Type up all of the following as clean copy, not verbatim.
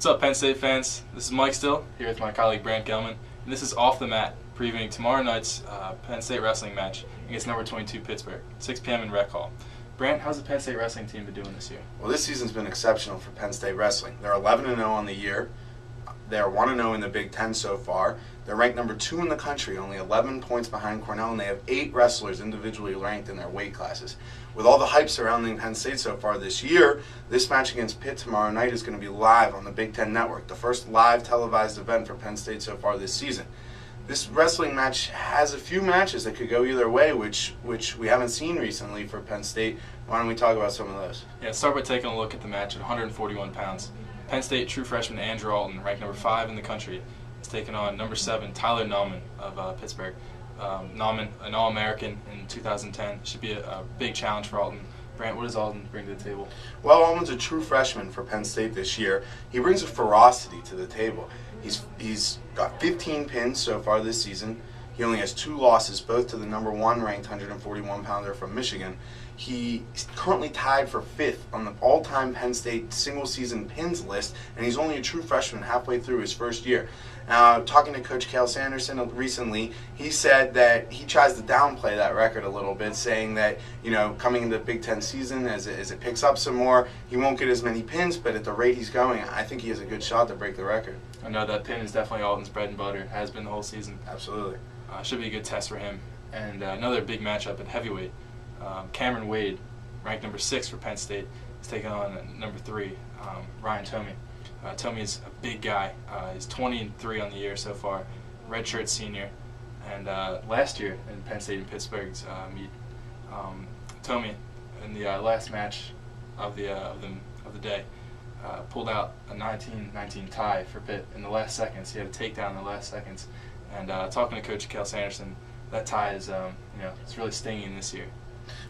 What's up, Penn State fans? This is Mike Still, here with my colleague Brant Gelman, and this is Off the Mat, previewing tomorrow night's Penn State wrestling match against number 22 Pittsburgh, 6 p.m. in Rec Hall. Brant, how's the Penn State wrestling team been doing this year? Well, this season's been exceptional for Penn State wrestling. They're 11-0 on the year. They're 1-0 in the Big Ten so far. They're ranked number 2 in the country, only 11 points behind Cornell, and they have 8 wrestlers individually ranked in their weight classes. With all the hype surrounding Penn State so far this year, this match against Pitt tomorrow night is going to be live on the Big Ten Network, the first live televised event for Penn State so far this season. This wrestling match has a few matches that could go either way, which we haven't seen recently for Penn State. Why don't we talk about some of those? Yeah, start by taking a look at the match at 141 pounds. Penn State true freshman Andrew Alton, ranked number 5 in the country, is taking on number 7 Tyler Nauman of Pittsburgh. Nauman, an All-American in 2010, should be a big challenge for Alton. Brant, what does Alton bring to the table? Well, Alton's a true freshman for Penn State this year. He brings a ferocity to the table. He's got 15 pins so far this season. He only has 2 losses, both to the number 1 ranked 141-pounder from Michigan. He's currently tied for 5th on the all-time Penn State single-season pins list, and he's only a true freshman halfway through his first year. Talking to Coach Cale Sanderson recently, he said that he tries to downplay that record a little bit, saying that, you know, coming into the Big Ten season, as it picks up some more, he won't get as many pins, but at the rate he's going, I think he has a good shot to break the record. I know that pin is definitely Alton's bread and butter, has been the whole season. Absolutely. Should be a good test for him. And another big matchup at heavyweight. Cameron Wade, ranked number 6 for Penn State, is taking on number 3, Ryan Tomey. Tomey is a big guy. He's 20-3 on the year so far, redshirt senior. And last year in Penn State and Pittsburgh's meet, Tomey in the last match of the day pulled out a 19-19 tie for Pitt in the last seconds. He had a takedown in the last seconds. And talking to Coach Cale Sanderson, that tie is, it's really stinging this year.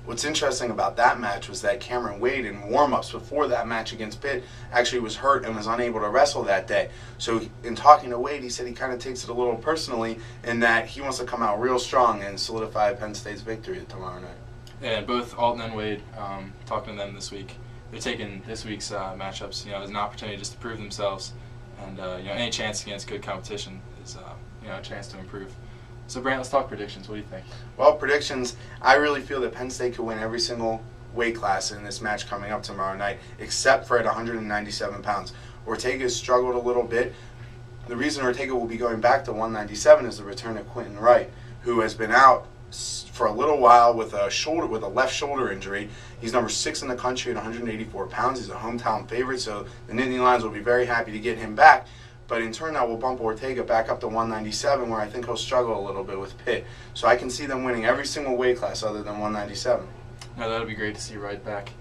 What's interesting about that match was that Cameron Wade, in warm-ups before that match against Pitt, actually was hurt and was unable to wrestle that day. So in talking to Wade, he said he kind of takes it a little personally in that he wants to come out real strong and solidify Penn State's victory tomorrow night. Yeah, and both Alton and Wade, talking to them this week, they're taking this week's matchups, as an opportunity just to prove themselves. And any chance against good competition is a chance to improve. So Brant, let's talk predictions. What do you think? Well, predictions, I really feel that Penn State could win every single weight class in this match coming up tomorrow night, except for at 197 pounds. Ortega's struggled a little bit. The reason Ortega will be going back to 197 is the return of Quentin Wright, who has been out for a little while with a left shoulder injury. He's number 6 in the country at 184 pounds. He's a hometown favorite, so the Nittany Lions will be very happy to get him back. But in turn, that will bump Ortega back up to 197, where I think he'll struggle a little bit with Pitt. So I can see them winning every single weight class other than 197. No, that would be great to see Wright back.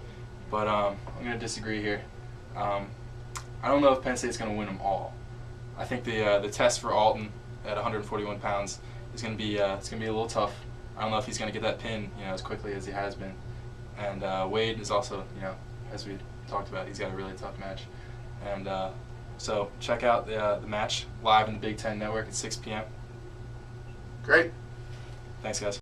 But I'm going to disagree here. I don't know if Penn State's going to win them all. I think the test for Alton at 141 pounds is going to be it's going to be a little tough. I don't know if he's going to get that pin as quickly as he has been. And Wade is also, as we talked about, he's got a really tough match. And so check out the match live in the Big Ten Network at 6 p.m. Great. Thanks, guys.